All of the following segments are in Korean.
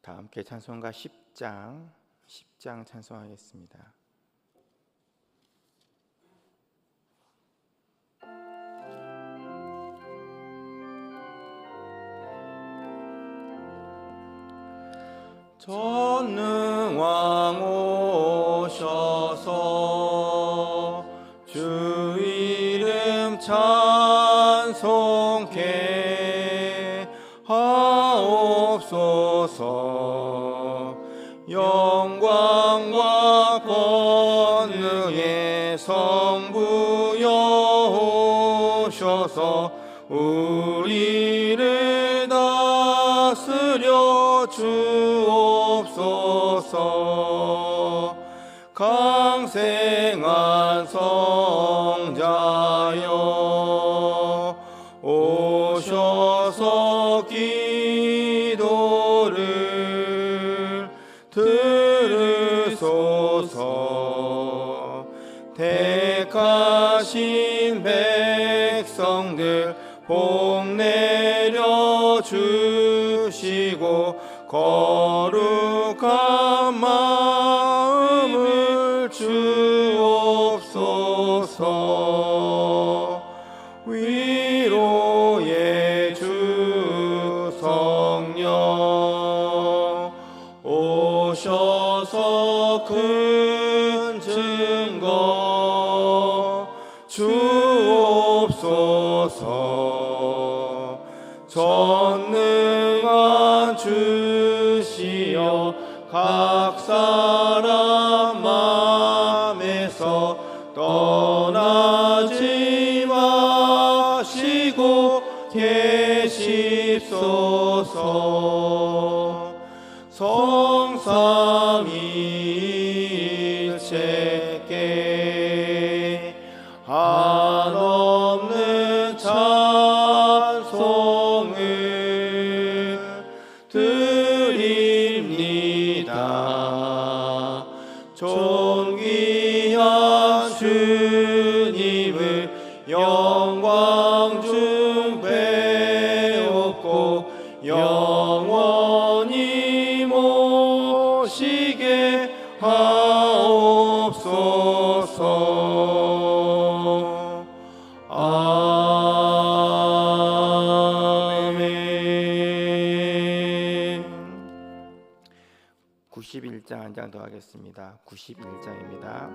다 함께 찬송가 10장 찬송하겠습니다. 전능왕 오셔서 주 이름 찬송케 하옵소서. 영광과 권능의 성부여 오셔서 우리를 다스려 주옵소서. 강생한 성자여 오셔서 기도를 들으소서. 택하신 백성들 복 내려 주시고 거룩한 마음을 주옵소서. 위로의 주 성령 오셔서 큰 증거 주옵소서. 전능한 주시여 각 사람 맘에서 떠나지 마시고 계십소서. 성삼위일체께 한없는 찬송을 드립니다. 존귀한 주님을 영광 중 배웠고 영원히 모시게 하옵소서. 아멘. 91장 한 장 더 하겠습니다. 91장입니다.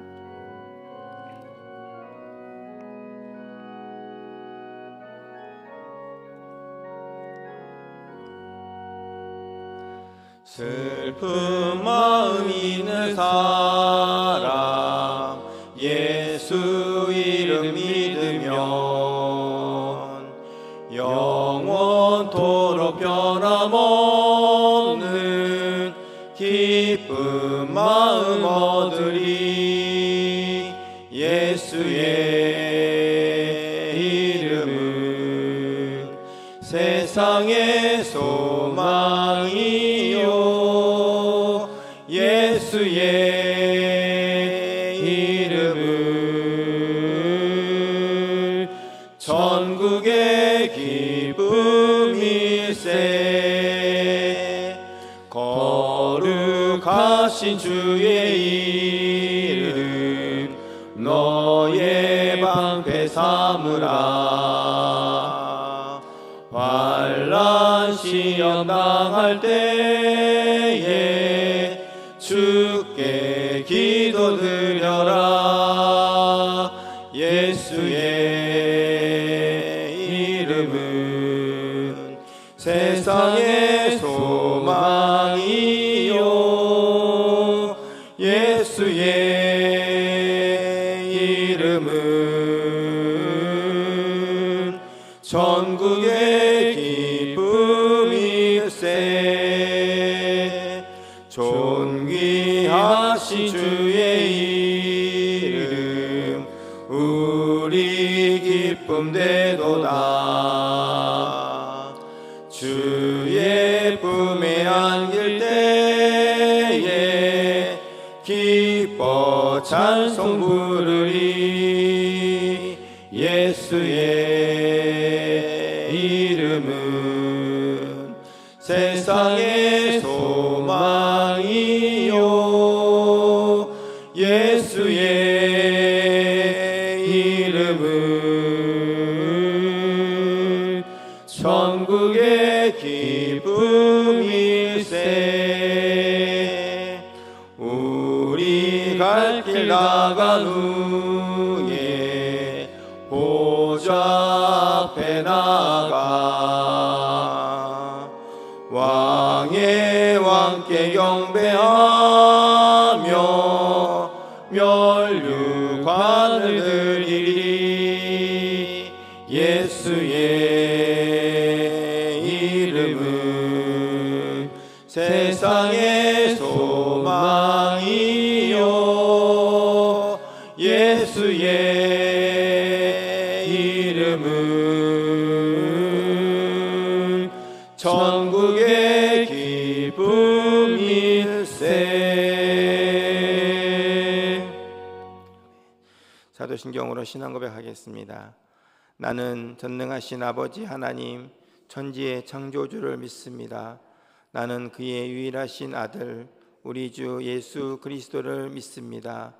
슬픈 마음 있는 사람 예수 이름 믿으면 영원토록 변함없는 기쁜 마음 얻으리. 예수의 이름은 세상의 소망이요. 예수의 이름은 전국의 기쁨일세. 거룩하신 주의 이름 너의 방패 삼으라. 환난 시험 당할 때에 주께 기도드려라. 예수의 이름은 세상의 소망이요. 예수의 이름은 전국의 기쁨일세. 존귀하신 주의 이름 우리 기쁨 되도다. 주의 품에 안길 때에 기뻐 찬송 부르리. 예수의 이름은 세상의 소망 나간 후에 보좌 앞에 나가 왕의 왕께 경배하며 멸류관을 드리리. 예수의 이름은 세상의 소망이요 예수의 이름은 천국의 기쁨일세. 사도신경으로 신앙 고백하겠습니다. 나는 전능하신 아버지 하나님 천지의 창조주를 믿습니다. 나는 그의 유일하신 아들 우리 주 예수 그리스도를 믿습니다.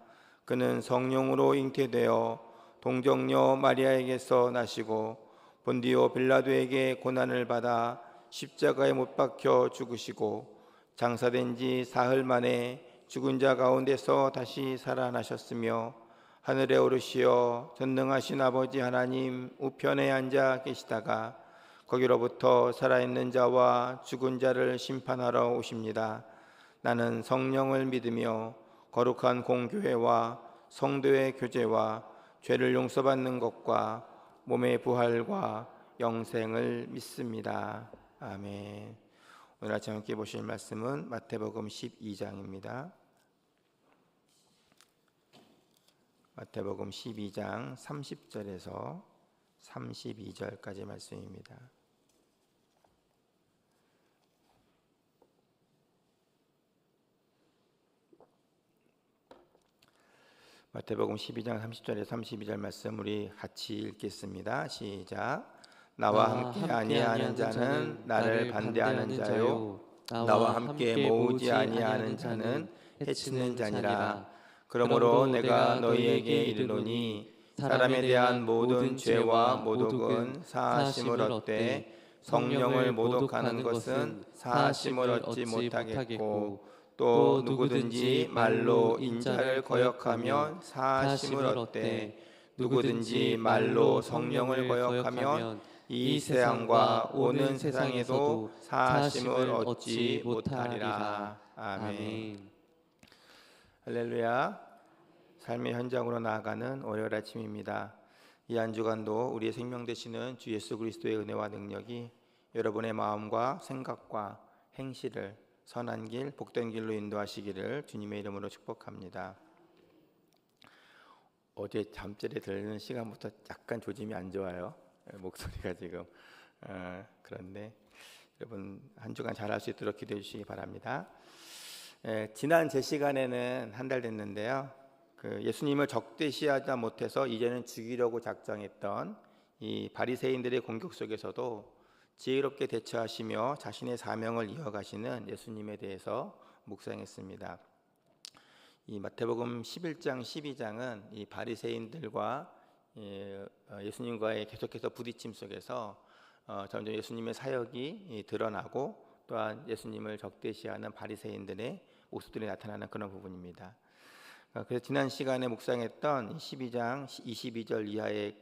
그는 성령으로 잉태되어 동정녀 마리아에게서 나시고 본디오 빌라도에게 고난을 받아 십자가에 못 박혀 죽으시고 장사된 지 사흘 만에 죽은 자 가운데서 다시 살아나셨으며 하늘에 오르시어 전능하신 아버지 하나님 우편에 앉아 계시다가 거기로부터 살아있는 자와 죽은 자를 심판하러 오십니다. 나는 성령을 믿으며 거룩한 공교회와 성도의 교제와 죄를 용서받는 것과 몸의 부활과 영생을 믿습니다. 아멘. 오늘 아침 함께 보실 말씀은 마태복음 12장입니다. 마태복음 12장 30절에서 32절까지 말씀입니다. 마태복음 12장 30절에서 32절 말씀 우리 같이 읽겠습니다. 시작. 나와 함께 아니하는 자는 나를 반대하는 자요 나와 함께 모으지 아니하는 자는 해치는 자니라. 그러므로 내가 너희에게 이르노니 사람에 대한 모든 죄와 모독은 사하심을 얻되 성령을 모독하는 것은 사하심을 얻지 못하겠고 또 누구든지 말로 인자를 거역하면 사하심을 얻되 누구든지 말로 성령을 거역하면 이 세상과 오는 세상에도 사하심을 얻지 못하리라. 아멘. 할렐루야. 삶의 현장으로 나아가는 월요일 아침입니다. 이 한 주간도 우리의 생명 되시는 주 예수 그리스도의 은혜와 능력이 여러분의 마음과 생각과 행실을 선한 길, 복된 길로 인도하시기를 주님의 이름으로 축복합니다. 어제 잠자리에 들는 시간부터 약간 조짐이 안 좋아요. 목소리가 지금 그런데 여러분 한 주간 잘할 수 있도록 기도해 주시기 바랍니다. 지난 제 시간에는 한 달 됐는데요. 예수님을 적대시하지 못해서 이제는 죽이려고 작정했던 이 바리새인들의 공격 속에서도 지혜롭게 대처하시며 자신의 사명을 이어가시는 예수님에 대해서 묵상했습니다. 이 마태복음 11장, 12장은 이 바리새인들과 예수님과의 계속해서 부딪힘 속에서 점점 예수님의 사역이 드러나고 또한 예수님을 적대시하는 바리새인들의 모습들이 나타나는 그런 부분입니다. 그래서 지난 시간에 묵상했던 12장 22절 이하의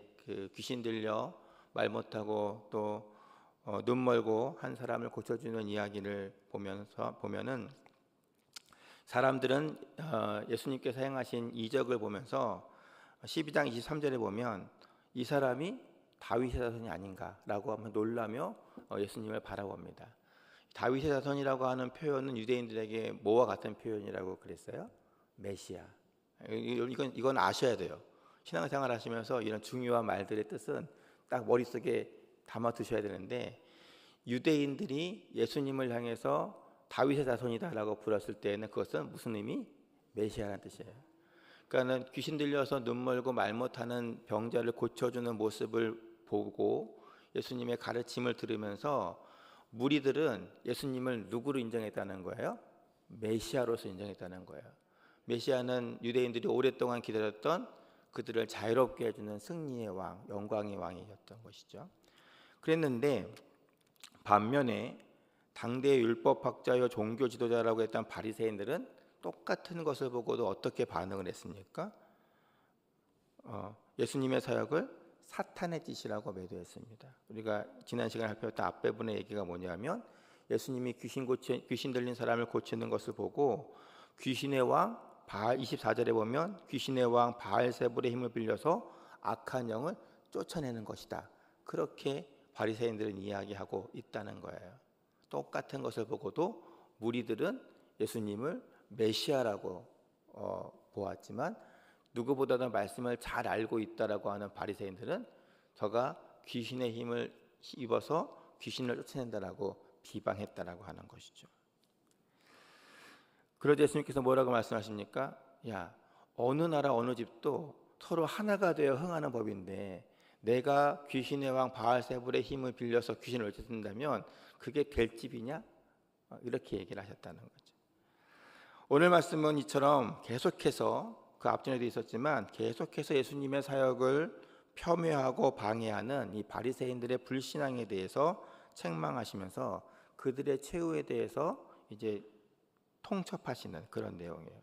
귀신 들려 말 못하고 또 눈 멀고 한 사람을 고쳐주는 이야기를 보면은 사람들은 예수님께서 행하신 이적을 보면서 12장 23절에 보면 이 사람이 다윗의 자손이 아닌가라고 한번 놀라며 예수님을 바라봅니다. 다윗의 자손이라고 하는 표현은 유대인들에게 뭐와 같은 표현이라고 그랬어요? 메시아. 이건 아셔야 돼요. 신앙생활 하시면서 이런 중요한 말들의 뜻은 딱 머릿속에 담아 두셔야 되는데 유대인들이 예수님을 향해서 다윗의 자손이다라고 불렀을 때는 그것은 무슨 의미? 메시아라는 뜻이에요. 그러니까는 귀신 들려서 눈 멀고 말 못하는 병자를 고쳐주는 모습을 보고 예수님의 가르침을 들으면서 무리들은 예수님을 누구로 인정했다는 거예요? 메시아로서 인정했다는 거예요. 메시아는 유대인들이 오랫동안 기다렸던 그들을 자유롭게 해주는 승리의 왕, 영광의 왕이었던 것이죠. 그랬는데 반면에 당대의 율법학자요 종교 지도자라고 했던 바리새인들은 똑같은 것을 보고도 어떻게 반응을 했습니까? 예수님의 사역을 사탄의 짓이라고 매도했습니다. 우리가 지난 시간에 살펴봤던 앞부분의 얘기가 뭐냐면 예수님이 귀신 들린 사람을 고치는 것을 보고 귀신의 왕 바알 24절에 보면 귀신의 왕 바알세불의 힘을 빌려서 악한 영을 쫓아내는 것이다. 그렇게 바리새인들은 이야기하고 있다는 거예요. 똑같은 것을 보고도 무리들은 예수님을 메시아라고 보았지만 누구보다도 말씀을 잘 알고 있다라고 하는 바리새인들은 저가 귀신의 힘을 입어서 귀신을 쫓아낸다라고 비방했다라고 하는 것이죠. 그러자 예수님께서 뭐라고 말씀하십니까? 야, 어느 나라 어느 집도 서로 하나가 되어 흥하는 법인데 내가 귀신의 왕 바알세불의 힘을 빌려서 귀신을 쫓아낸다면 그게 될 집이냐? 이렇게 얘기를 하셨다는 거죠. 오늘 말씀은 이처럼 계속해서 그 앞전에도 있었지만 계속해서 예수님의 사역을 폄훼하고 방해하는 이 바리새인들의 불신앙에 대해서 책망하시면서 그들의 최후에 대해서 이제 통첩하시는 그런 내용이에요.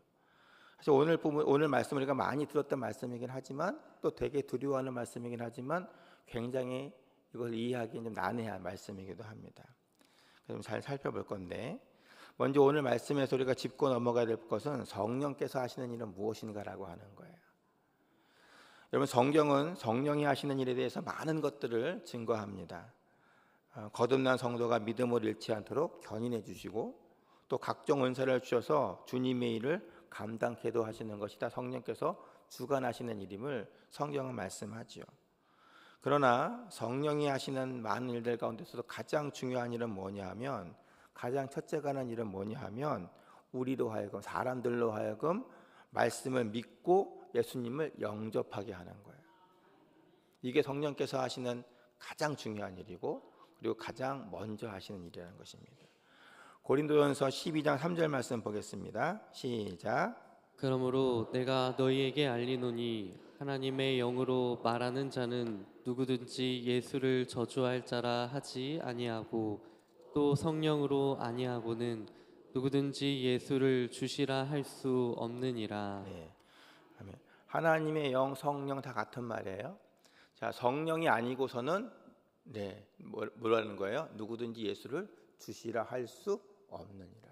사실 오늘 말씀 우리가 많이 들었던 말씀이긴 하지만 또 되게 두려워하는 말씀이긴 하지만 굉장히 이걸 이해하기 좀 난해한 말씀이기도 합니다. 그래서 잘 살펴볼 건데 먼저 오늘 말씀에서 우리가 짚고 넘어가야 될 것은 성령께서 하시는 일은 무엇인가라고 하는 거예요. 여러분 성경은 성령이 하시는 일에 대해서 많은 것들을 증거합니다. 거듭난 성도가 믿음을 잃지 않도록 견인해 주시고 또 각종 은사를 주셔서 주님의 일을 감당케도 하시는 것이 다 성령께서 주관하시는 일임을 성경은 말씀하지요. 그러나 성령이 하시는 많은 일들 가운데서도 가장 중요한 일은 뭐냐 하면 가장 첫째가 하는 일은 뭐냐 하면 우리로 하여금 사람들로 하여금 말씀을 믿고 예수님을 영접하게 하는 거예요. 이게 성령께서 하시는 가장 중요한 일이고 그리고 가장 먼저 하시는 일이라는 것입니다. 고린도전서 12장 3절 말씀 보겠습니다. 시작. 그러므로 내가 너희에게 알리노니 하나님의 영으로 말하는 자는 누구든지 예수를 저주할 자라 하지 아니하고 또 성령으로 아니하고는 누구든지 예수를 주시라 할 수 없느니라. 네. 아멘. 하나님의 영, 성령 다 같은 말이에요. 자, 성령이 아니고서는 뭐라는 거예요? 누구든지 예수를 주시라 할 수 없느니라.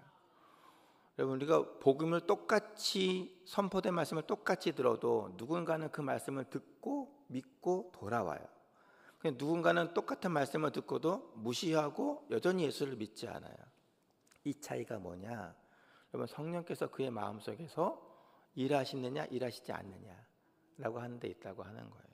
여러분 우리가 복음을 똑같이 선포된 말씀을 똑같이 들어도 누군가는 그 말씀을 듣고 믿고 돌아와요. 누군가는 똑같은 말씀을 듣고도 무시하고 여전히 예수를 믿지 않아요. 이 차이가 뭐냐? 여러분 성령께서 그의 마음속에서 일하시느냐 일하시지 않느냐라고 하는 데 있다고 하는 거예요.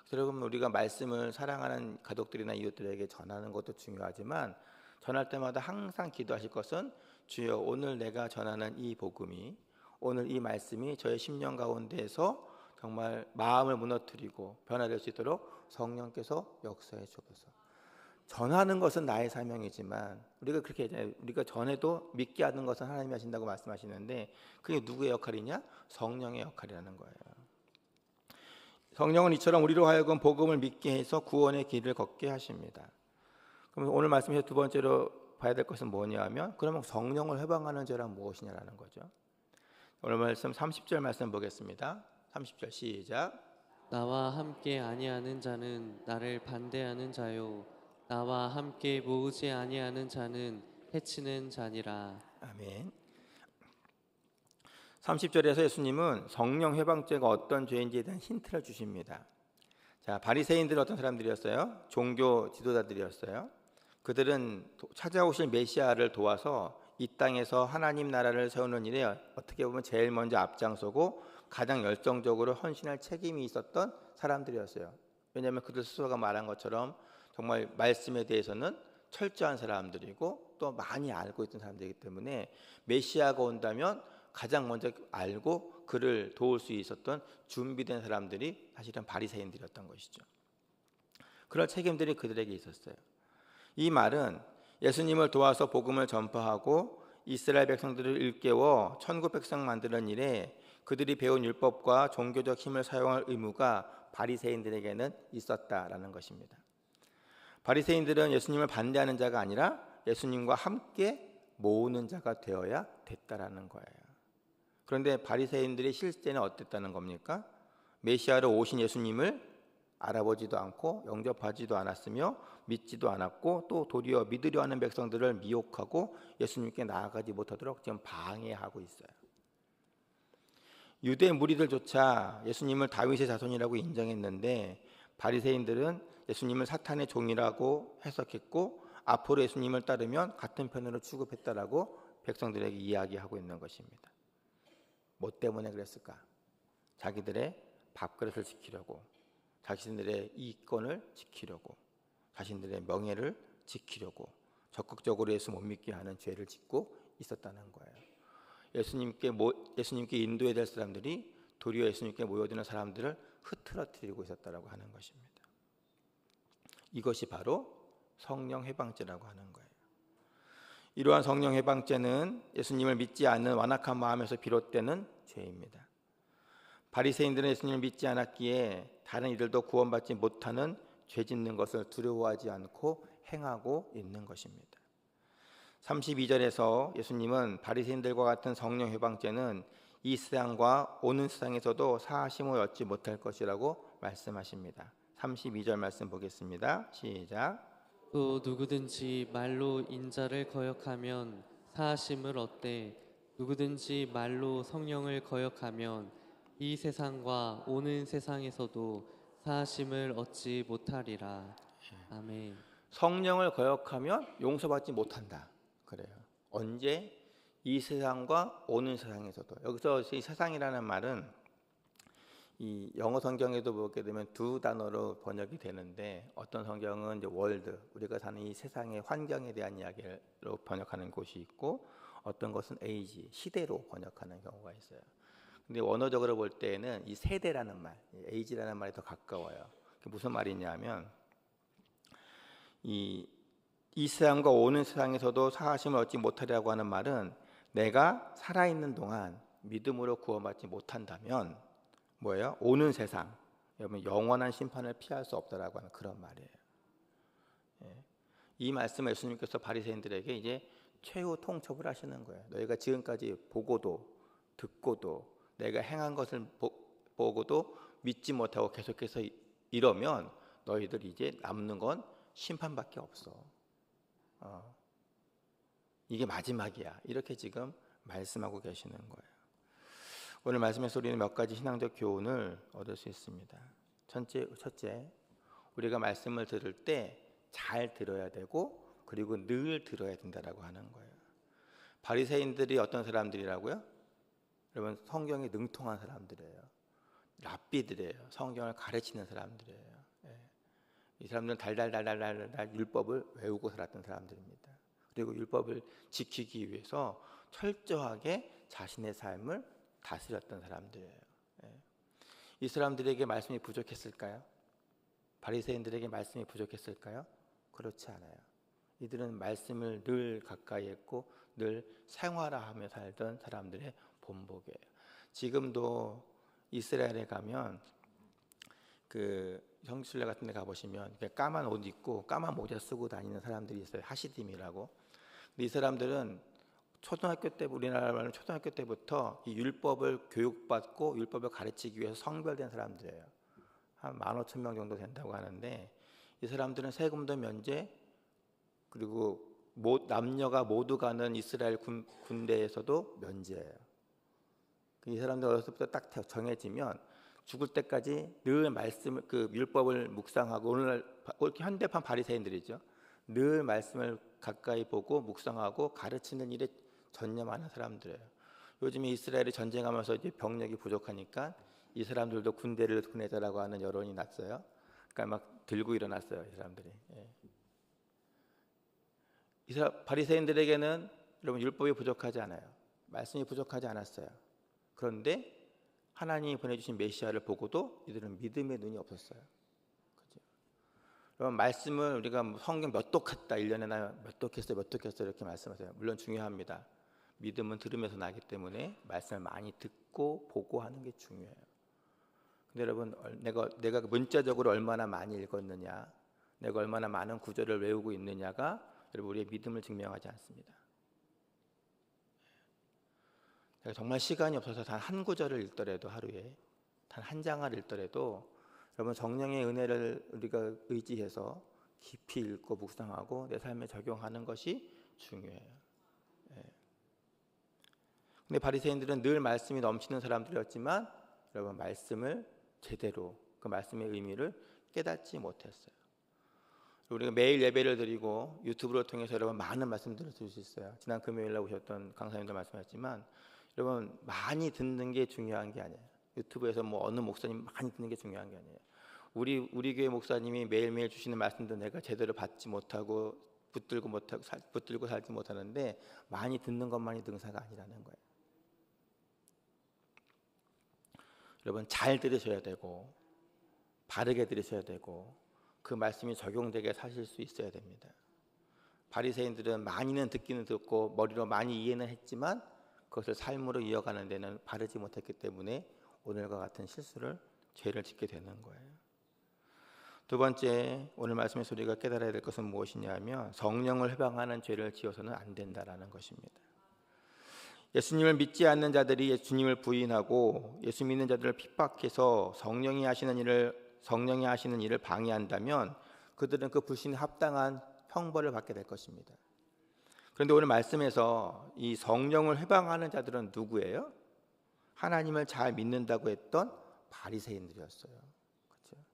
그래서 여러분 우리가 말씀을 사랑하는 가족들이나 이웃들에게 전하는 것도 중요하지만 전할 때마다 항상 기도하실 것은 주여 오늘 내가 전하는 이 복음이 오늘 이 말씀이 저의 심령 가운데에서 정말 마음을 무너뜨리고 변화될 수 있도록 성령께서 역사해 주옵소서. 전하는 것은 나의 사명이지만 우리가 그렇게 얘기해요. 우리가 전해도 믿게 하는 것은 하나님이 하신다고 말씀하시는데 그게 누구의 역할이냐? 성령의 역할이라는 거예요. 성령은 이처럼 우리로 하여금 복음을 믿게 해서 구원의 길을 걷게 하십니다. 그럼 오늘 말씀에서 두 번째로 봐야 될 것은 뭐냐 하면 그러면 성령을 해방하는 죄란 무엇이냐라는 거죠. 오늘 말씀 30절 말씀 보겠습니다. 30절 시작. 나와 함께 아니하는 자는 나를 반대하는 자요 나와 함께 모으지 아니하는 자는 해치는 자니라. 아멘. 30절에서 예수님은 성령 해방죄가 어떤 죄인지에 대한 힌트를 주십니다. 자, 바리새인들은 어떤 사람들이었어요? 종교 지도자들이었어요. 그들은 찾아오실 메시아를 도와서 이 땅에서 하나님 나라를 세우는 일에 어떻게 보면 제일 먼저 앞장서고 가장 열정적으로 헌신할 책임이 있었던 사람들이었어요. 왜냐하면 그들 스스로가 말한 것처럼 정말 말씀에 대해서는 철저한 사람들이고 또 많이 알고 있던 사람들이기 때문에 메시아가 온다면 가장 먼저 알고 그를 도울 수 있었던 준비된 사람들이 사실은 바리새인들이었던 것이죠. 그런 책임들이 그들에게 있었어요. 이 말은 예수님을 도와서 복음을 전파하고 이스라엘 백성들을 일깨워 천국 백성 만드는 일에 그들이 배운 율법과 종교적 힘을 사용할 의무가 바리새인들에게는 있었다라는 것입니다. 바리새인들은 예수님을 반대하는 자가 아니라 예수님과 함께 모으는 자가 되어야 됐다라는 거예요. 그런데 바리새인들의 실제는 어땠다는 겁니까? 메시아로 오신 예수님을 알아보지도 않고 영접하지도 않았으며 믿지도 않았고, 또 도리어 믿으려 하는 백성들을 미혹하고 예수님께 나아가지 못하도록 지금 방해하고 있어요. 유대 무리들조차 예수님을 다윗의 자손이라고 인정했는데 바리새인들은 예수님을 사탄의 종이라고 해석했고, 앞으로 예수님을 따르면 같은 편으로 취급했다라고 백성들에게 이야기하고 있는 것입니다. 뭐 때문에 그랬을까? 자기들의 밥그릇을 지키려고, 자신들의 이권을 지키려고, 자신들의 명예를 지키려고 적극적으로 예수 못 믿게 하는 죄를 짓고 있었다는 거예요. 예수님께 인도해야 될 사람들이 도리어 예수님께 모여드는 사람들을 흐트러뜨리고 있었다라고 하는 것입니다. 이것이 바로 성령 회방죄라고 하는 거예요. 이러한 성령 회방죄는 예수님을 믿지 않는 완악한 마음에서 비롯되는 죄입니다. 바리새인들은 예수님을 믿지 않았기에 다른 이들도 구원받지 못하는 죄 짓는 것을 두려워하지 않고 행하고 있는 것입니다. 32절에서 예수님은 바리새인들과 같은 성령 회방죄는 이 세상과 오는 세상에서도 사하심을 얻지 못할 것이라고 말씀하십니다. 32절 말씀 보겠습니다. 시작. 또 누구든지 말로 인자를 거역하면 사하심을 얻되 누구든지 말로 성령을 거역하면 이 세상과 오는 세상에서도 사하심을 얻지 못하리라. 아멘. 성령을 거역하면 용서받지 못한다. 그래요. 언제? 이 세상과 오는 세상에서도. 여기서 이 세상이라는 말은 이 영어 성경에도 보게 되면 두 단어로 번역이 되는데, 어떤 성경은 이제 월드, 우리가 사는 이 세상의 환경에 대한 이야기로 번역하는 곳이 있고, 어떤 것은 에이지, 시대로 번역하는 경우가 있어요. 근데 원어적으로 볼 때는 이 세대라는 말, 에이지라는 말이 더 가까워요. 그게 무슨 말이냐면 이 세상과 오는 세상에서도 사하심을 얻지 못하리라고 하는 말은, 내가 살아있는 동안 믿음으로 구원받지 못한다면 뭐예요? 오는 세상, 여러분 영원한 심판을 피할 수 없다라고 하는 그런 말이에요. 이 말씀을 예수님께서 바리새인들에게 이제 최후 통첩을 하시는 거예요. 너희가 지금까지 보고도 듣고도 내가 행한 것을 보고도 믿지 못하고 계속해서 이러면 너희들 이제 남는 건 심판밖에 없어. 이게 마지막이야. 이렇게 지금 말씀하고 계시는 거예요. 오늘 말씀에서 우리는 몇 가지 신앙적 교훈을 얻을 수 있습니다. 첫째, 우리가 말씀을 들을 때 잘 들어야 되고, 그리고 늘 들어야 된다라고 하는 거예요. 바리새인들이 어떤 사람들이라고요? 여러분, 성경에 능통한 사람들이에요. 랍비들이에요. 성경을 가르치는 사람들이에요. 이 사람들은 달달달달달 율법을 외우고 살았던 사람들입니다. 그리고 율법을 지키기 위해서 철저하게 자신의 삶을 다스렸던 사람들이에요. 이 사람들에게 말씀이 부족했을까요? 바리새인들에게 말씀이 부족했을까요? 그렇지 않아요. 이들은 말씀을 늘 가까이 했고 늘 생활화하며 살던 사람들의 본보기예요. 지금도 이스라엘에 가면 그 성지순례 같은 데 가보시면 까만 옷 입고 까만 모자 쓰고 다니는 사람들이 있어요. 하시딤이라고. 근데 이 사람들은 초등학교 때, 우리나라 말로 초등학교 때부터 이 율법을 교육받고 율법을 가르치기 위해서 성별된 사람들이에요. 한 15,000명 정도 된다고 하는데, 이 사람들은 세금도 면제, 그리고 남녀가 모두 가는 이스라엘 군대에서도 면제예요. 이 사람들 어렸을 때부터 딱 정해지면 죽을 때까지 늘 말씀을, 그 율법을 묵상하고, 오늘날 현대판 바리새인들이죠. 늘 말씀을 가까이 보고 묵상하고 가르치는 일에 전념하는 사람들이에요. 요즘에 이스라엘이 전쟁하면서 이제 병력이 부족하니까 이 사람들도 군대를 보내자라고 하는 여론이 났어요. 그러니까 막 들고 일어났어요, 이 사람들이. 바리새인들에게는 여러분 율법이 부족하지 않아요. 말씀이 부족하지 않았어요. 그런데 하나님이 보내주신 메시아를 보고도 이들은 믿음의 눈이 없었어요. 그죠? 여러분, 말씀을 우리가 성경 몇 독했다, 1년에 몇 독했어요 이렇게 말씀하세요. 물론 중요합니다. 믿음은 들으면서 나기 때문에 말씀을 많이 듣고 보고 하는 게 중요해요. 근데 여러분, 내가 문자적으로 얼마나 많이 읽었느냐, 내가 얼마나 많은 구절을 외우고 있느냐가 여러분 우리의 믿음을 증명하지 않습니다. 제가 정말 시간이 없어서 단 한 구절을 읽더라도 하루에 단 한 장을 읽더라도 여러분 성령의 은혜를 우리가 의지해서 깊이 읽고 묵상하고 내 삶에 적용하는 것이 중요해요. 예. 근데 바리새인들은 늘 말씀이 넘치는 사람들이었지만 여러분 말씀을 제대로 그 말씀의 의미를 깨닫지 못했어요. 우리가 매일 예배를 드리고 유튜브를 통해서 여러분 많은 말씀들을 들을 수 있어요. 지난 금요일에 오셨던 강사님도 말씀하셨지만 여러분 많이 듣는 게 중요한 게 아니에요. 유튜브에서 뭐 어느 목사님 많이 듣는 게 중요한 게 아니에요. 우리 교회 목사님이 매일매일 주시는 말씀도 내가 제대로 받지 못하고 붙들고 살지 못하는데 많이 듣는 것만이 능사가 아니라는 거예요. 여러분 잘 들으셔야 되고 바르게 들으셔야 되고 그 말씀이 적용되게 사실 수 있어야 됩니다. 바리새인들은 많이는 듣기는 듣고 머리로 많이 이해는 했지만 그것을 삶으로 이어가는 데는 바르지 못했기 때문에 오늘과 같은 죄를 짓게 되는 거예요. 두 번째, 오늘 말씀의 소리가 깨달아야 될 것은 무엇이냐면 성령을 회방하는 죄를 지어서는 안 된다라는 것입니다. 예수님을 믿지 않는 자들이 예수님을 부인하고 예수 믿는 자들을 핍박해서 성령이 하시는 일을 방해한다면 그들은 그 불신에 합당한 형벌을 받게 될 것입니다. 그런데 오늘 말씀에서 이 성령을 회방하는 자들은 누구예요? 하나님을 잘 믿는다고 했던 바리새인들이었어요. 그렇죠?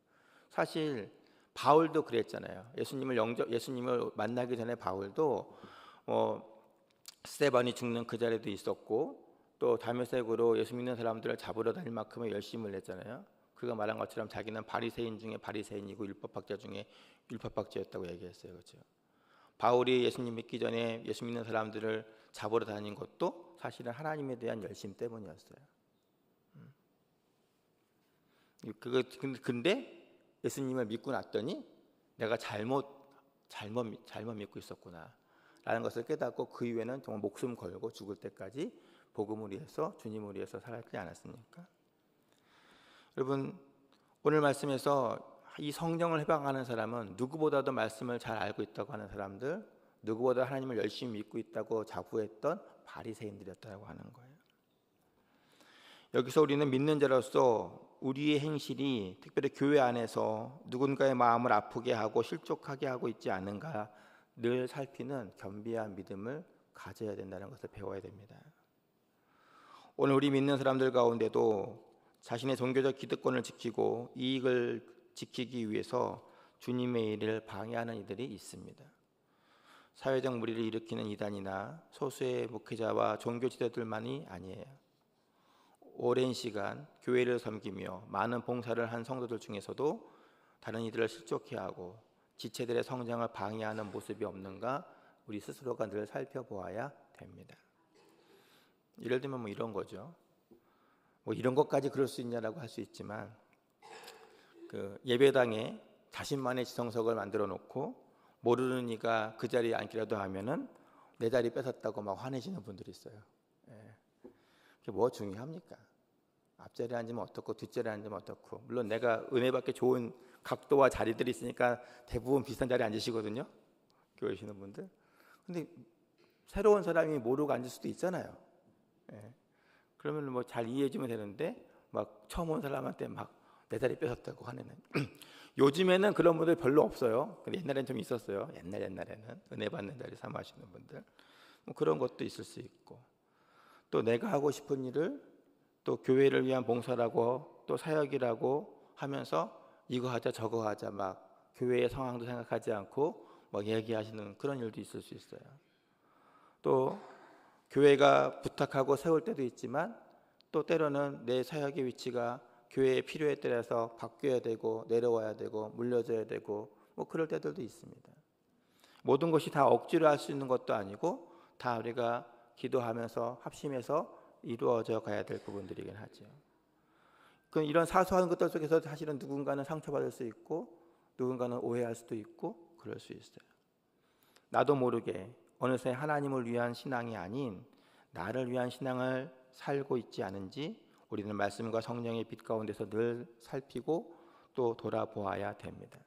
사실 바울도 그랬잖아요. 예수님을 만나기 전에 바울도 스데반이 죽는 그 자리에도 있었고 또 다메섹으로 예수 믿는 사람들을 잡으러 다닐 만큼의 열심을 냈잖아요. 그가 말한 것처럼 자기는 바리새인 중에 바리새인이고 율법학자 중에 율법학자였다고 얘기했어요. 그렇죠? 바울이 예수님 믿기 전에 예수 믿는 사람들을 잡으러 다닌 것도 사실은 하나님에 대한 열심 때문이었어요. 근데 예수님을 믿고 났더니 내가 잘못 믿고 있었구나 라는 것을 깨닫고 그 이후에는 정말 목숨 걸고 죽을 때까지 복음을 위해서 주님을 위해서 살았지 않았습니까? 여러분 오늘 말씀에서 이 성령을 회방하는 사람은 누구보다도 말씀을 잘 알고 있다고 하는 사람들, 누구보다 하나님을 열심히 믿고 있다고 자부했던 바리새인들이었다고 하는 거예요. 여기서 우리는 믿는 자로서 우리의 행실이 특별히 교회 안에서 누군가의 마음을 아프게 하고 실족하게 하고 있지 않은가 늘 살피는 겸비한 믿음을 가져야 된다는 것을 배워야 됩니다. 오늘 우리 믿는 사람들 가운데도 자신의 종교적 기득권을 지키고 이익을 지키기 위해서 주님의 일을 방해하는 이들이 있습니다. 사회적 무리를 일으키는 이단이나 소수의 목회자와 종교 지도자들만이 아니에요. 오랜 시간 교회를 섬기며 많은 봉사를 한 성도들 중에서도 다른 이들을 실족해 하고 지체들의 성장을 방해하는 모습이 없는가 우리 스스로가 늘 살펴보아야 됩니다. 예를 들면 이런 거죠. 이런 것까지 그럴 수 있냐라고 할 수 있지만 그 예배당에 자신만의 지성석을 만들어 놓고 모르는 이가 그 자리에 앉기라도 하면은 내 자리 뺏었다고 막 화내시는 분들이 있어요. 그게 뭐 중요합니까? 앞자리에 앉으면 어떻고 뒷자리에 앉으면 어떻고. 물론 내가 은혜 받기 좋은 각도와 자리들이 있으니까 대부분 비슷한 자리에 앉으시거든요. 교회 오시는 분들. 근데 새로운 사람이 모르고 앉을 수도 있잖아요. 그러면 잘 이해해 주면 되는데 막 처음 온 사람한테 막 내 자리 뺏었다고 화내는. 요즘에는 그런 분들 별로 없어요. 근데 옛날에는 좀 있었어요. 옛날에는 은혜 받는 자리 삼으시는 분들. 그런 것도 있을 수 있고. 또 내가 하고 싶은 일을 또 교회를 위한 봉사라고 또 사역이라고 하면서 이거 하자 저거 하자 막 교회의 상황도 생각하지 않고 막 얘기하시는 그런 일도 있을 수 있어요. 또 교회가 부탁하고 세울 때도 있지만 또 때로는 내 사역의 위치가 교회의 필요에 따라서 바뀌어야 되고 내려와야 되고 물려줘야 되고 그럴 때들도 있습니다. 모든 것이 다 억지로 할 수 있는 것도 아니고 다 우리가 기도하면서 합심해서 이루어져 가야 될 부분들이긴 하죠. 이런 사소한 것들 속에서 사실은 누군가는 상처받을 수 있고 누군가는 오해할 수도 있고 그럴 수 있어요. 나도 모르게 어느새 하나님을 위한 신앙이 아닌 나를 위한 신앙을 살고 있지 않은지 우리는 말씀과 성령의 빛 가운데서 늘 살피고 또 돌아보아야 됩니다.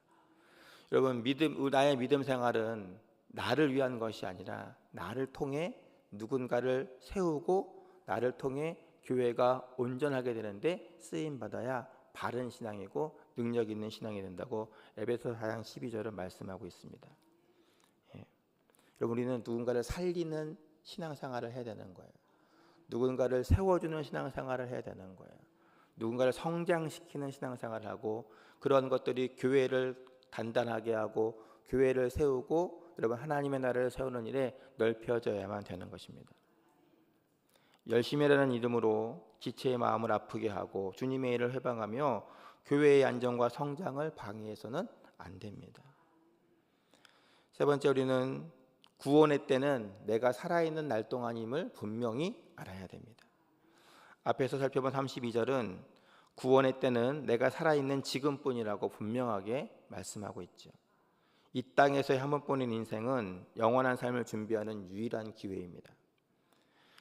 여러분 나의 믿음 생활은 나를 위한 것이 아니라 나를 통해 누군가를 세우고 나를 통해 교회가 온전하게 되는데 쓰임 받아야 바른 신앙이고 능력 있는 신앙이 된다고 에베소 4장 12절은 말씀하고 있습니다. 예. 여러분, 우리는 누군가를 살리는 신앙생활을 해야 되는 거예요. 누군가를 세워주는 신앙생활을 해야 되는 거예요. 누군가를 성장시키는 신앙생활을 하고, 그런 것들이 교회를 단단하게 하고 교회를 세우고 여러분 하나님의 나라를 세우는 일에 넓혀져야만 되는 것입니다. 열심이라는 이름으로 지체의 마음을 아프게 하고 주님의 일을 회방하며 교회의 안정과 성장을 방해해서는 안 됩니다. 세 번째, 우리는 구원의 때는 내가 살아있는 날 동안임을 분명히 알아야 됩니다. 앞에서 살펴본 32절은 구원의 때는 내가 살아있는 지금뿐이라고 분명하게 말씀하고 있죠. 이 땅에서의 한 번뿐인 인생은 영원한 삶을 준비하는 유일한 기회입니다.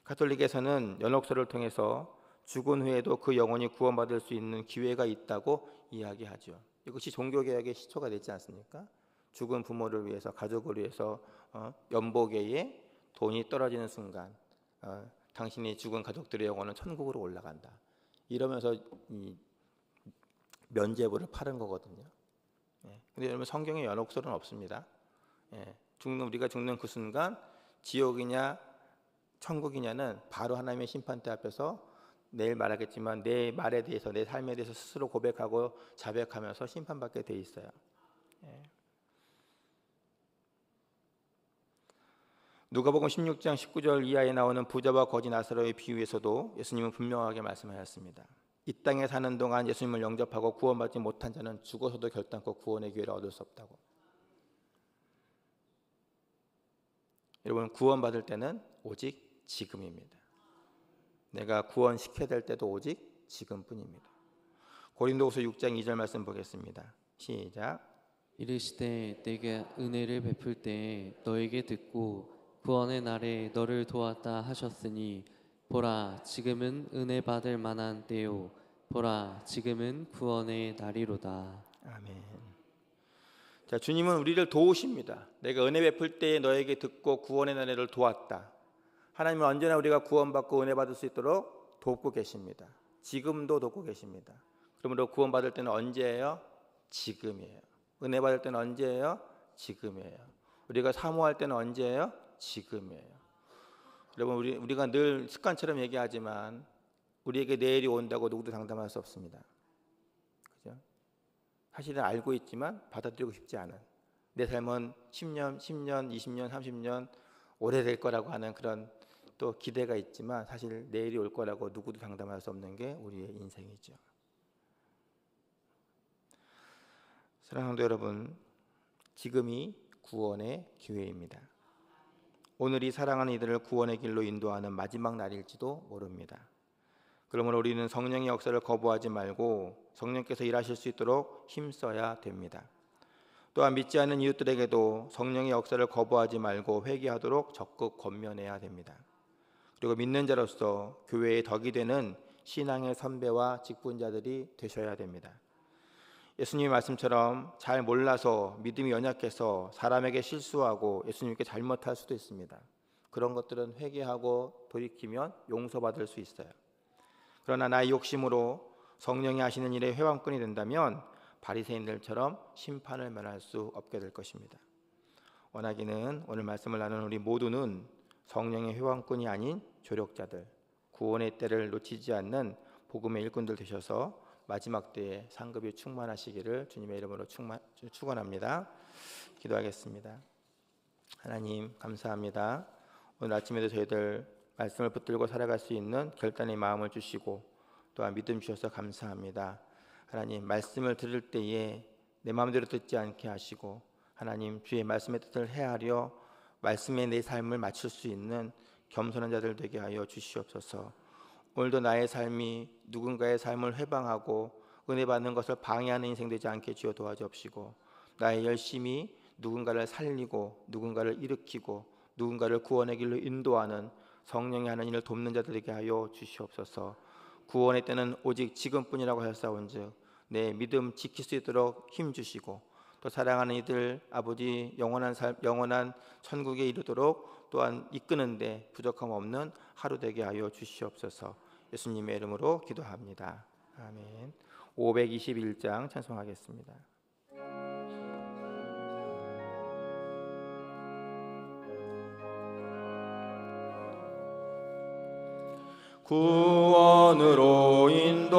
가톨릭에서는 연옥서를 통해서 죽은 후에도 그 영혼이 구원받을 수 있는 기회가 있다고 이야기하죠. 이것이 종교개혁의 시초가 되지 않습니까? 죽은 부모를 위해서, 가족을 위해서 연보계에 돈이 떨어지는 순간 당신이 죽은 가족들의 영혼은 천국으로 올라간다. 이러면서 이 면죄부를 파는 거거든요. 근데 여러분, 성경에 연옥설은 없습니다. 우리가 죽는 그 순간 지옥이냐 천국이냐는 바로 하나님의 심판대 앞에서 내일 말하겠지만 내 말에 대해서, 내 삶에 대해서 스스로 고백하고 자백하면서 심판받게 돼 있어요. 누가복음 16장 19절 이하에 나오는 부자와 거지 나사로의 비유에서도 예수님은 분명하게 말씀하셨습니다. 이 땅에 사는 동안 예수님을 영접하고 구원받지 못한 자는 죽어서도 결단코 구원의 기회를 얻을 수 없다고. 여러분, 구원받을 때는 오직 지금입니다. 내가 구원시켜야 될 때도 오직 지금뿐입니다. 고린도후서 6장 2절 말씀 보겠습니다. 시작. 이르시되 내게 은혜를 베풀 때에 너에게 듣고 구원의 날에 너를 도왔다 하셨으니 보라 지금은 은혜 받을 만한 때요 보라 지금은 구원의 날이로다. 아멘. 자, 주님은 우리를 도우십니다. 내가 은혜 베풀 때에 너에게 듣고 구원의 날에를 도왔다. 하나님은 언제나 우리가 구원받고 은혜 받을 수 있도록 돕고 계십니다. 지금도 돕고 계십니다. 그러므로 구원받을 때는 언제예요? 지금이에요. 은혜 받을 때는 언제예요? 지금이에요. 우리가 사모할 때는 언제예요? 지금이에요. 여러분, 우리가 늘 습관처럼 얘기하지만 우리에게 내일이 온다고 누구도 장담할 수 없습니다. 그죠? 사실은 알고 있지만 받아들이고 싶지 않은, 내 삶은 10년, 20년, 30년 오래될 거라고 하는 그런 또 기대가 있지만 사실 내일이 올 거라고 누구도 장담할 수 없는 게 우리의 인생이죠. 사랑하는 성도 여러분, 지금이 구원의 기회입니다. 오늘이 사랑하는 이들을 구원의 길로 인도하는 마지막 날일지도 모릅니다. 그러므로 우리는 성령의 역사를 거부하지 말고 성령께서 일하실 수 있도록 힘써야 됩니다. 또한 믿지 않는 이웃들에게도 성령의 역사를 거부하지 말고 회개하도록 적극 권면해야 됩니다. 그리고 믿는 자로서 교회의 덕이 되는 신앙의 선배와 직분자들이 되셔야 됩니다. 예수님의 말씀처럼 잘 몰라서 믿음이 연약해서 사람에게 실수하고 예수님께 잘못할 수도 있습니다. 그런 것들은 회개하고 돌이키면 용서받을 수 있어요. 그러나 나의 욕심으로 성령이 하시는 일에 회방꾼이 된다면 바리새인들처럼 심판을 면할 수 없게 될 것입니다. 원하기는 오늘 말씀을 나눈 우리 모두는 성령의 회방꾼이 아닌 조력자들, 구원의 때를 놓치지 않는 복음의 일꾼들 되셔서 마지막 때에 상급이 충만하시기를 주님의 이름으로 축원합니다. 기도하겠습니다. 하나님 감사합니다. 오늘 아침에도 저희들 말씀을 붙들고 살아갈 수 있는 결단의 마음을 주시고 또한 믿음 주셔서 감사합니다. 하나님, 말씀을 들을 때에 내 마음대로 듣지 않게 하시고 하나님 주의 말씀의 뜻을 헤아려 말씀에 내 삶을 맞출 수 있는 겸손한 자들 되게 하여 주시옵소서. 오늘도 나의 삶이 누군가의 삶을 회방하고 은혜 받는 것을 방해하는 인생 되지 않게 주여 도와주옵시고 나의 열심이 누군가를 살리고 누군가를 일으키고 누군가를 구원의 길로 인도하는 성령이 하는 일을 돕는 자들에게 하여 주시옵소서. 구원의 때는 오직 지금뿐이라고 하였사온즉 내 믿음 지킬 수 있도록 힘주시고 또 사랑하는 이들 아버지 영원한 천국에 이르도록 또한 이끄는데 부족함 없는 하루 되게 하여 주시옵소서. 예수님의 이름으로 기도합니다. 아멘. 521장 찬송하겠습니다. 구원으로 인도하는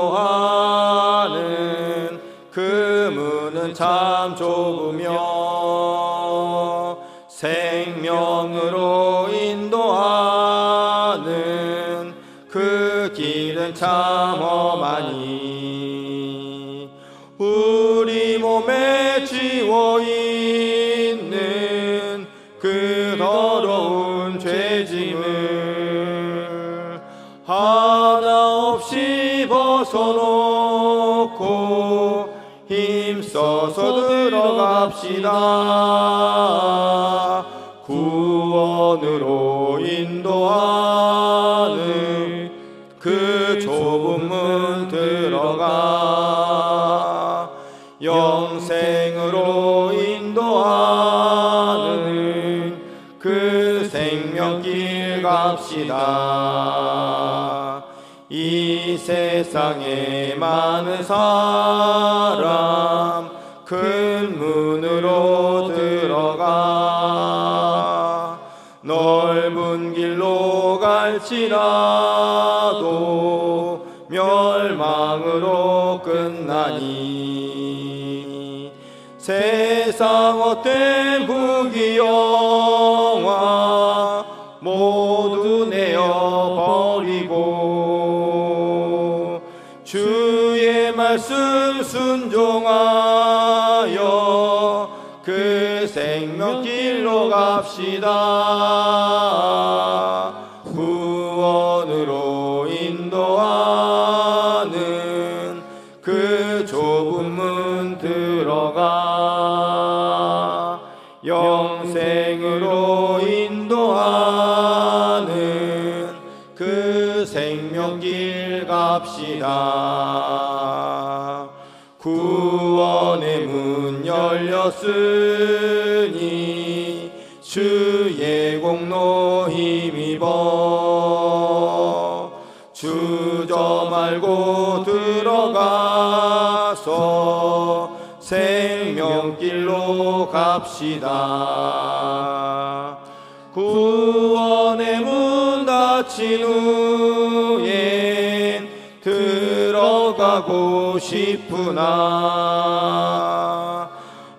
그 문은 참 좁으며 생명으로 인도하는 그 길은 참 험하니 우리 몸에 지워있는 그 더러운 죄짐을 하나 없이 벗어놓고 힘써서 들어갑시다. 구원으로 인도하는 그 좁은 문 들어가 영생으로 인도하는 그 생명길 갑시다. 이 세상에 많은 사람 큰 문으로 들어가 넓은 길로 갈지라도 멸망으로 끝나니 세상 헛된 부귀영화 모두 내어버리고 주의 말씀 순종하여 그 생명길로 갑시다. 구원으로 인도하는 그 좁은 문 들어가 영생으로 인도하는 그 생명길 갑시다. 구원의 문 열렸으니 주의 공로 힘입어 주저 말고 들어가서 생명길로 갑시다. 구원의 문 닫힌 후엔 들어가고 싶으나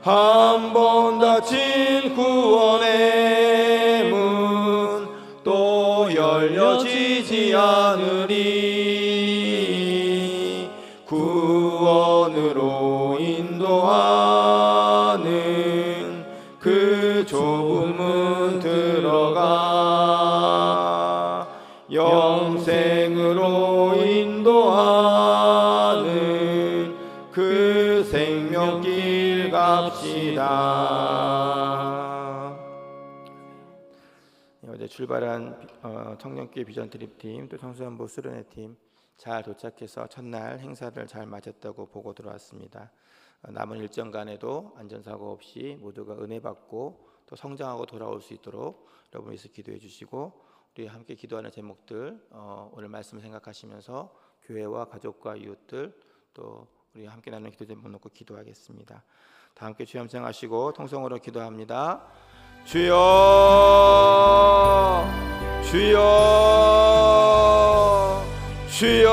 한 번 닫힌 구원의 문 또 열려지지 않으리. 구원으로 인도하는 그 좁은 문 들어가 영생으로 인도하는 그 생명길 갑시다. 어제 출발한 청년교회 비전 드립팀 또 청소년부 수련회팀 잘 도착해서 첫날 행사를 잘 마쳤다고 보고 들어왔습니다. 남은 일정간에도 안전사고 없이 모두가 은혜 받고 또 성장하고 돌아올 수 있도록 여러분 위해서 기도해 주시고 우리 함께 기도하는 제목들 오늘 말씀 생각하시면서 교회와 가족과 이웃들 또 우리 함께 나누는 기도 제목 놓고 기도하겠습니다. 다 함께 주여 함성하시고 통성으로 기도합니다. 주여 주여 주여.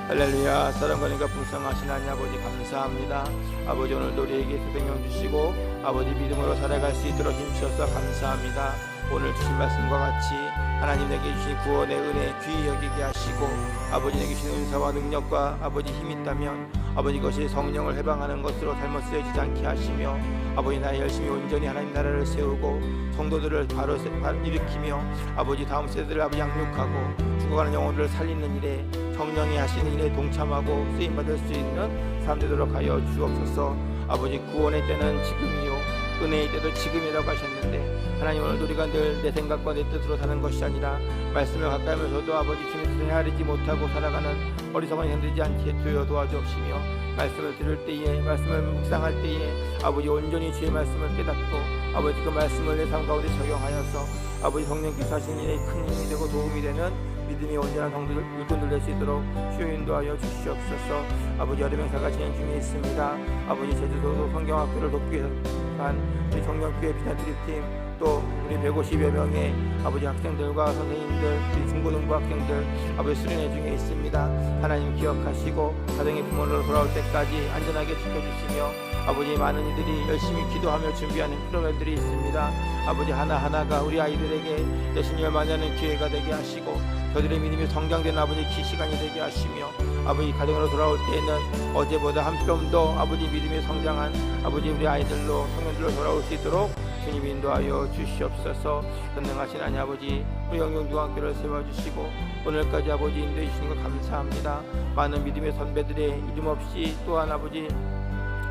할렐루야. 사랑과 은혜가 풍성하신 하나님 아버지 감사합니다. 아버지 오늘도 우리에게 생명 주시고 아버지 믿음으로 살아갈 수 있도록 힘주셔서 감사합니다. 오늘 주신 말씀과 같이 하나님 내게 주신 구원의 은혜 귀히 여기게 하시고 아버지 내게 주신 은사와 능력과 아버지 힘이 있다면 아버지 이것이 성령을 해방하는 것으로 잘못 쓰여지지 않게 하시며 아버지 나의 열심히 온전히 하나님 나라를 세우고 성도들을 바로 일으키며 아버지 다음 세대들을 아버지 양육하고 죽어가는 영혼들을 살리는 일에 성령이 하시는 일에 동참하고 쓰임받을 수 있는 사람 되도록 하여 주옵소서. 아버지 구원의 때는 지금이요 은혜의 때도 지금이라고 하셨는데 하나님 오늘도 우리가 늘 내 생각과 내 뜻으로 사는 것이 아니라 말씀을 가까이 하면서도 아버지 주님의 뜻을 헤아리지 못하고 살아가는 어리석은 현되지 않게 주여 도와주옵시며 말씀을 들을 때에 말씀을 묵상할 때에 아버지 온전히 주의 말씀을 깨닫고 아버지 그 말씀을 내 삶 가운데 적용하여서 아버지 성령께서 하신 일에 큰 힘이 되고 도움이 되는 믿음의 온전한 성도들 일꾼들 될 수 있도록 주여 인도하여 주시옵소서. 아버지 여름 행사가 진행 중에 있습니다. 아버지 제주도 성경학교를 돕기 위해서 한 우리 성령교회 비전트리팀 또 우리 150여 명의 아버지 학생들과 선생님들 우리 중고등부 학생들 아버지 수련회 중에 있습니다. 하나님 기억하시고 가정의 부모로 돌아올 때까지 안전하게 지켜주시며 아버지 많은 이들이 열심히 기도하며 준비하는 프로그램들이 있습니다. 아버지 하나하나가 우리 아이들에게 예수님을 만나는 기회가 되게 하시고 저들의 믿음이 성장되는 아버지 시간이 되게 하시며 아버지 가정으로 돌아올 때에는 어제보다 한 뼘 더 아버지 믿음이 성장한 아버지 우리 아이들로 청년들로 돌아올 수 있도록 주님 인도하여 주시옵소서. 전능하신 하나님 아버지 우리 영영중학교를 세워주시고 오늘까지 아버지 인도해 주시는 것 감사합니다. 많은 믿음의 선배들의 이름 없이 또한 아버지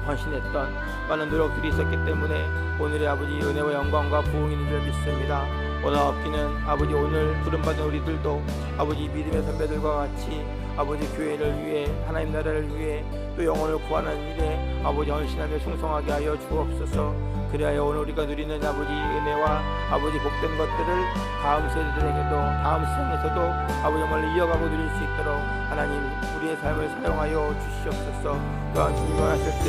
헌신했던 많은 노력들이 있었기 때문에 오늘의 아버지 은혜와 영광과 부흥이 있는 줄 믿습니다. 오늘 없기는 아버지 오늘 부름받은 우리들도 아버지 믿음의 선배들과 같이 아버지 교회를 위해 하나님 나라를 위해 또 영혼을 구하는 일에 아버지 헌신하며 충성하게 하여 주옵소서. 그리하여 오늘 우리가 누리는 아버지 은혜와 아버지 복된 것들을 다음 세대들에게도 다음 세상에서도 아버지 정말 이어가고 누릴 수 있도록 하나님 우리의 삶을 사용하여 주시옵소서. 또한 주님 원하실 때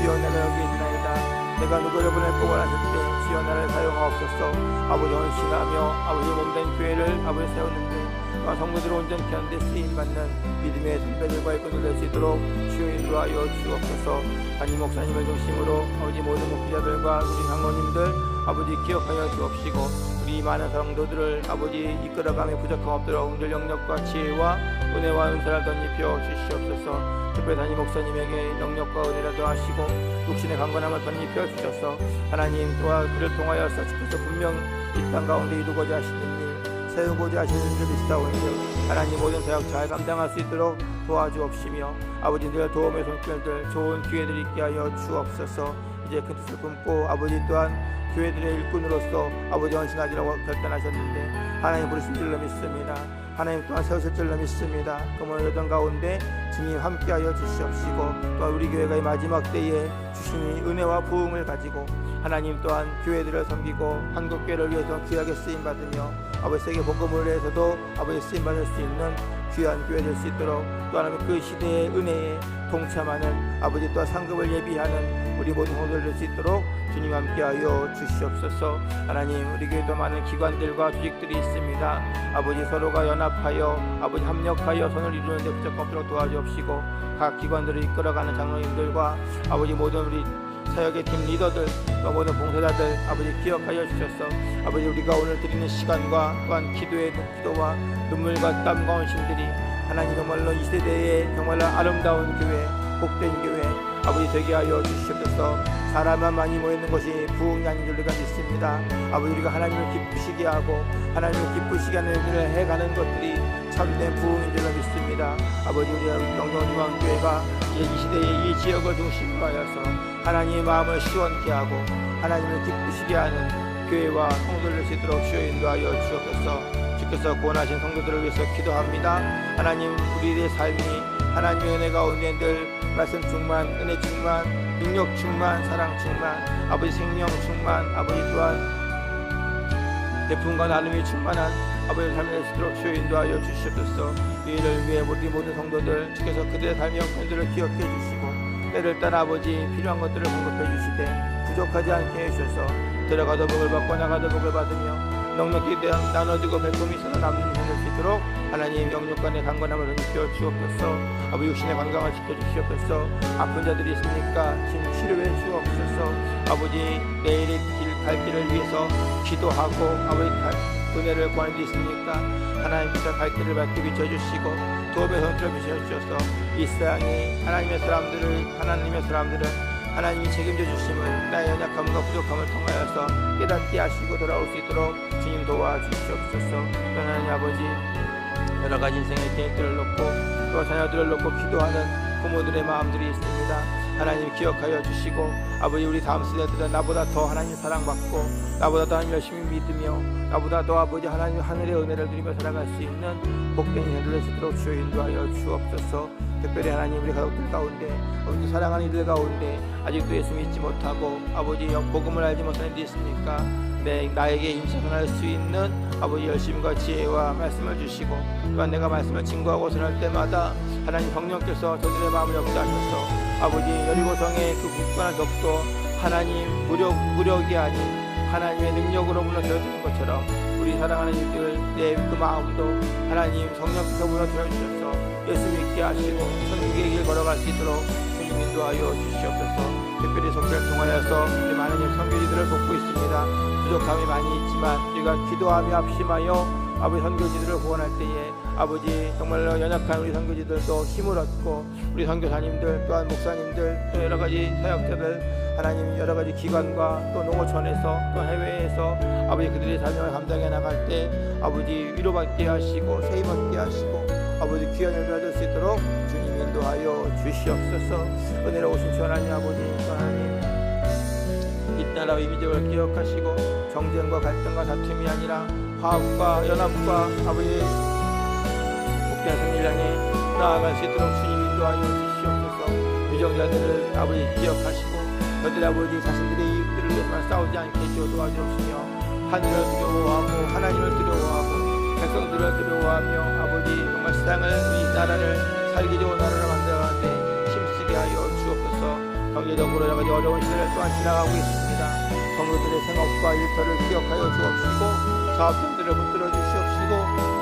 주여 내가 여기 있나이다. 내가 누구를 보낼까 원하실 때 주여 나를 사용하옵소서. 아버지 헌신하며 아버지 몸된 교회를 아버지 세웠는데 또한 성도들을 온전히 하는 데 쓰임받는 믿음의 선배들과 일꾼들 될 수 있도록 주여 인도하여 주옵소서. 담임 목사님을 중심으로 아버지 모든 목회자들과 우리 장로님들 아버지 기억하여 주옵시고 우리 많은 성도들을 아버지 이끌어가며 부족함 없도록 늘 영력과 지혜와 은혜와 은사를 덧입혀 주시옵소서. 특별히 담임 목사님에게 영력과 은혜라도 하시고 육신의 강건함을 덧입혀 주셔서 하나님 또한 그를 통하여서 주께서 분명 이 땅 가운데 이루고자 하시는 일 세우고자 하시는 줄 믿사오니 하나님 모든 사역 잘 감당할 수 있도록 도와주옵시며 아버지 늘 도움의 손길들 좋은 기회들 있게 하여 주옵소서. 이제 그 뜻을 품고 아버지 또한 교회들의 일꾼으로서 아버지 헌신하기라고 결단하셨는데 하나님 부르신 줄로 믿습니다. 하나님 또한 세우실 줄로 믿습니다. 그러므로 여정 가운데 주님 함께하여 주시옵시고 또한 우리 교회가 이 마지막 때에 주신 은혜와 부흥을 가지고 하나님 또한 교회들을 섬기고 한국교회를 위해서 귀하게 쓰임받으며 아버지 세계 복음을 위해서도 아버지 쓰임받을 수 있는 귀한 교회 될 수 있도록 또 하나님 그 시대의 은혜에 동참하는 아버지 또한 상급을 예비하는 우리 모든 성도들 될 수 있도록 주님 함께하여 주시옵소서. 하나님 우리 교회도 많은 기관들과 조직들이 있습니다. 아버지 서로가 연합하여 아버지 합력하여 선을 이루는 데 부족함 없도록 도와주옵시고 각 기관들을 이끌어가는 장로님들과 아버지 모든 우리 사역의 팀 리더들 또 모든 봉사자들 아버지 기억하여 주셔서 아버지 우리가 오늘 드리는 시간과 또한 기도의 기도와 눈물과 땀과 헌신들이 하나님 정말로 이 세대의 정말로 아름다운 교회 복된 교회 아버지 되게 하여 주시옵소서. 사람만 많이 모이는 것이 부흥이 아닌 줄 우리가 믿습니다. 아버지 우리가 하나님을 기쁘시게 하고 하나님을 기쁘시게 하는 일을 해가는 것들이 참된 부흥인 줄로 믿습니다. 아버지 우리 영영중앙교회가 이 시대의 이 지역을 중심으로 하여서 하나님의 마음을 시원케 하고 하나님을 기쁘시게 하는 교회와 성도들 될 수 있도록 주여 인도하여 주옵소서. 주께서 구원하신 성도들을 위해서 기도합니다. 하나님 우리의 삶이 하나님의 은혜 가운데 늘 말씀 충만 은혜 충만 능력 충만 사랑 충만 아버지 생명 충만 아버지 또한 내품과 나눔이 충만한 아버지의 삶이 될 수 있도록 주여 인도하여 주시옵소서. 이 일을 위해 우리 모든 성도들 주께서 그들의 삶의 형편들을 기억해 주시고 때를 따라 아버지 필요한 것들을 공급해 주시되 부족하지 않게 해주셔서 들어가도 복을 받고 나가도 복을 받으며 넉넉히 나눠주고 베품이 서로 남는 될 수 있도록 하나님 영육간의 강건함을 던지켜 주옵소서. 아버지 육신의 건강을 지켜주시옵소서. 아픈 자들이 있으니까 지금 치료해 주옵소서. 아버지 내일의 갈 길을 위해서 기도하고 아버지 은혜를 구하는 데 있으니까 하나님께서 갈 길을 밝게 비춰주시고 도움의 손길을 비춰주셔서 이 세상에 하나님의 사람들은 하나님이 책임져 주심을 나의 연약함과 부족함을 통하여서 깨닫게 하시고 돌아올 수 있도록 주님 도와주시옵소서. 하나님 아버지 여러가지 인생의 계획들을 놓고 또 자녀들을 놓고 기도하는 부모들의 마음들이 있습니다. 하나님 기억하여 주시고 아버지 우리 다음 세대들은 나보다 더 하나님 사랑받고 나보다 더 하나님 열심히 믿으며 나보다 더 아버지 하나님 하늘의 은혜를 누리며 살아갈 수 있는 복된 인생들 될 수 있도록 주여 인도하여 주옵소서. 특별히 하나님 우리 가족들 가운데 아버지 사랑하는 이들 가운데 아직도 예수 믿지 못하고 아버지 복음을 알지 못하는 데 있습니까? 나에게 임신을 할 수 있는 아버지 열심과 지혜와 말씀을 주시고 또한 내가 말씀을 증거하고 전할 때마다 하나님 성령께서 저들의 마음을 역사하셔서 아버지 여리고성의 그 굳건한 벽도 하나님 무력이 아닌 하나님의 능력으로 무너뜨려주는 것처럼 우리 사랑하는 이들 내 그 마음도 하나님 성령께서 무너뜨려 주셔서 예수 믿게 하시고 천국의 길 걸어갈 수 있도록 주님 인도하여 주시옵소서. 특별히 속죄를 통하여서 우리 많은 선교지들을 돕고 있습니다. 부족함이 많이 있지만 우리가 기도하며 합심하여 아버지 선교지들을 구원할 때에 아버지 정말로 연약한 우리 선교지들도 힘을 얻고 우리 선교사님들 또한 목사님들 또 여러가지 사역자들 하나님 여러가지 기관과 또 농어촌에서 또 해외에서 아버지 그들의 사명을 감당해 나갈 때 아버지 위로받게 하시고 세임받게 하시고 아버지 귀한 열매를 얻을 수 있도록 주님 인도하여 주시옵소서. 은혜로우신 주 하나님 아버지 하나님 이 나라의 민족을 기억하시고 정쟁과 갈등과 다툼이 아니라 화합과 연합과 아버지 복된 승리를 향해 나아갈 수 있도록 주님 인도하여 주시옵소서. 유정자들을 아버지 기억하시고 저들 아버지 자신들의 이익들을 위해서만 싸우지 않게 해주어 도와주옵시며 하늘을 두려워하고 하나님을 두려워하고 백성들을 두려워하며 아버지 정말 세상을 우리 나라를 살기 좋은 나라로 만들어가는데 힘쓰게 하여 주옵소서. 경제적으로 여러 가지 어려운 시대를 또한 지나가고 있습니다. 성도들의 생업과 일터를 기억하여 주옵시고 사업장들을 붙들어 주시옵시고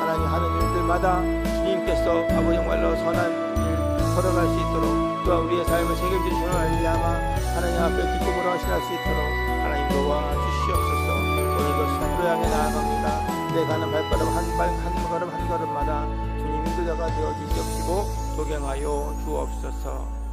하나님 하는 일들마다 주님께서 아버지 정말로 선한 일 걸어갈 수 있도록 또한 우리의 삶을 책임지시는 말미암아 하나님 앞에 기쁨으로 하시할 수 있도록 하나님 도와주시옵소서. 오늘 이것을 하나님으로 향해 나아갑니다. 내 가는 발걸음 한 걸음마다 주님 인도자가 되어 주시옵시고 도경하여 주옵소서.